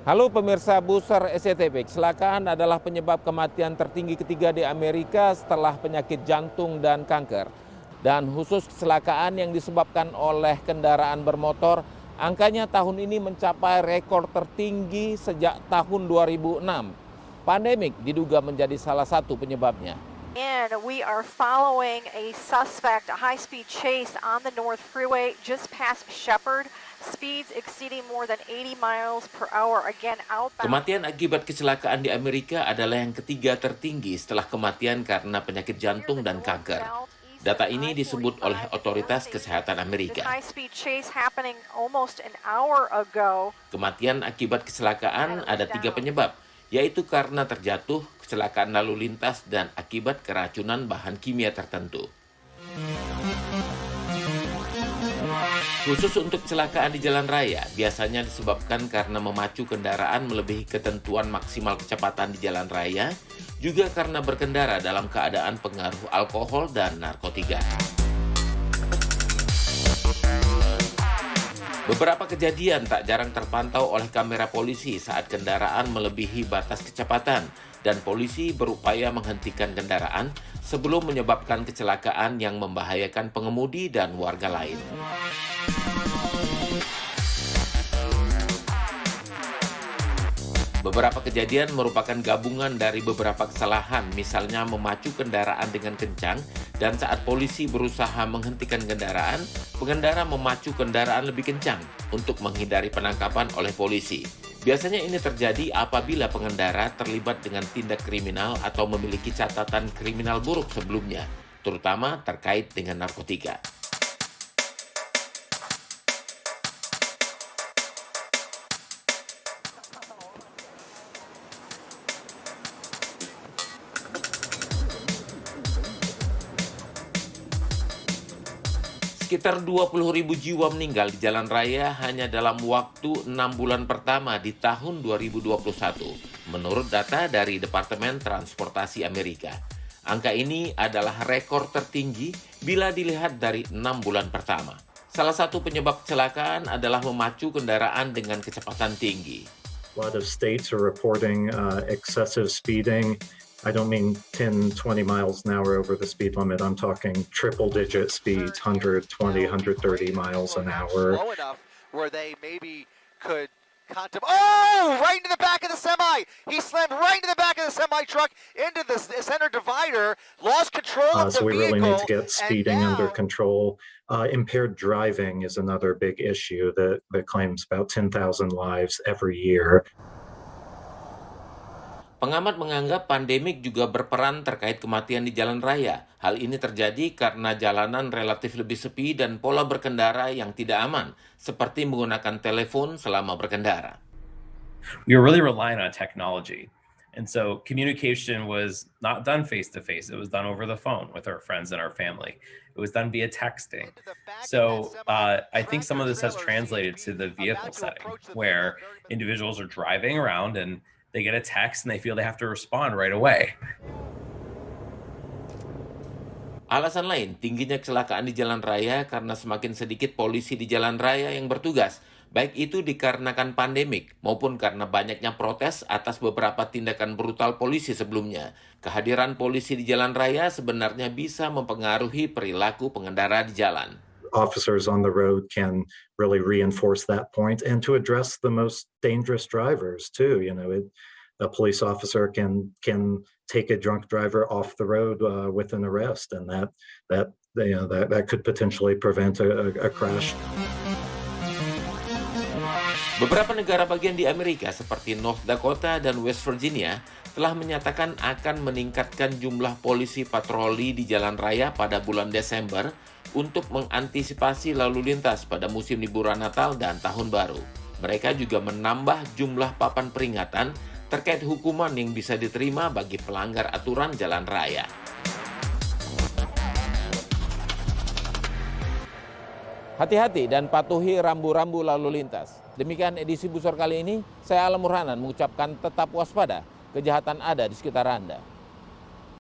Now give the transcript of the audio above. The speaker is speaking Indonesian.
Halo pemirsa Buser SCTV, kecelakaan adalah penyebab kematian tertinggi ketiga di Amerika setelah penyakit jantung dan kanker. Dan khusus kecelakaan yang disebabkan oleh kendaraan bermotor, angkanya tahun ini mencapai rekor tertinggi sejak tahun 2006. Pandemik diduga menjadi salah satu penyebabnya. And we are following a suspect, a high-speed chase on the North Freeway just past Shepherd. Speeds exceeding more than 80 miles per hour. Again, outbound. Kematian akibat kecelakaan di Amerika adalah yang ketiga tertinggi setelah kematian karena penyakit jantung dan kanker. Data ini disebut oleh otoritas kesehatan Amerika. Kematian akibat kecelakaan ada 3 penyebab, yaitu karena terjatuh, kecelakaan lalu lintas, dan akibat keracunan bahan kimia tertentu. Khusus untuk kecelakaan di jalan raya, biasanya disebabkan karena memacu kendaraan melebihi ketentuan maksimal kecepatan di jalan raya, juga karena berkendara dalam keadaan pengaruh alkohol dan narkotika. Beberapa kejadian tak jarang terpantau oleh kamera polisi saat kendaraan melebihi batas kecepatan, dan polisi berupaya menghentikan kendaraan sebelum menyebabkan kecelakaan yang membahayakan pengemudi dan warga lain. Beberapa kejadian merupakan gabungan dari beberapa kesalahan, misalnya memacu kendaraan dengan kencang, dan saat polisi berusaha menghentikan kendaraan, pengendara memacu kendaraan lebih kencang untuk menghindari penangkapan oleh polisi. Biasanya ini terjadi apabila pengendara terlibat dengan tindak kriminal atau memiliki catatan kriminal buruk sebelumnya, terutama terkait dengan narkotika. Sekitar 20.000 jiwa meninggal di jalan raya hanya dalam waktu 6 bulan pertama di tahun 2021, menurut data dari Departemen Transportasi Amerika. Angka ini adalah rekor tertinggi bila dilihat dari 6 bulan pertama. Salah satu penyebab kecelakaan adalah memacu kendaraan dengan kecepatan tinggi. A lot of states are reporting excessive speeding. I don't mean 10, 20 miles an hour over the speed limit. I'm talking triple-digit speeds, 120, 130 miles an hour. Low enough where they maybe could contemplate. Oh, right into the back of the semi. He slammed right into the back of the semi truck into the center divider, lost control of the so we vehicle. really need to get speeding under control. Impaired driving is another big issue that claims about 10,000 lives every year. Pengamat menganggap pandemik juga berperan terkait kematian di jalan raya. Hal ini terjadi karena jalanan relatif lebih sepi dan pola berkendara yang tidak aman, seperti menggunakan telepon selama berkendara. We were really relying on technology. And so communication was not done face-to-face. It was done over the phone with our friends and our family. It was done via texting. So I think some of this has translated to the vehicle setting, where individuals are driving around and they get a text and they feel they have to respond right away. Alasan lain, tingginya kecelakaan di jalan raya karena semakin sedikit polisi di jalan raya yang bertugas, baik itu dikarenakan pandemik maupun karena banyaknya protes atas beberapa tindakan brutal polisi sebelumnya. Kehadiran polisi di jalan raya sebenarnya bisa mempengaruhi perilaku pengendara di jalan. Officers on the road can really reinforce that point and to address the most dangerous drivers too. You know, a police officer can take a drunk driver off the road with an arrest, and that could potentially prevent a crash. Beberapa negara bagian di Amerika seperti North Dakota dan West Virginia telah menyatakan akan meningkatkan jumlah polisi patroli di jalan raya pada bulan Desember untuk mengantisipasi lalu lintas pada musim liburan Natal dan Tahun Baru. Mereka juga menambah jumlah papan peringatan terkait hukuman yang bisa diterima bagi pelanggar aturan jalan raya. Hati-hati dan patuhi rambu-rambu lalu lintas. Demikian edisi Buser kali ini, saya Alam Murhanan mengucapkan tetap waspada, kejahatan ada di sekitar Anda.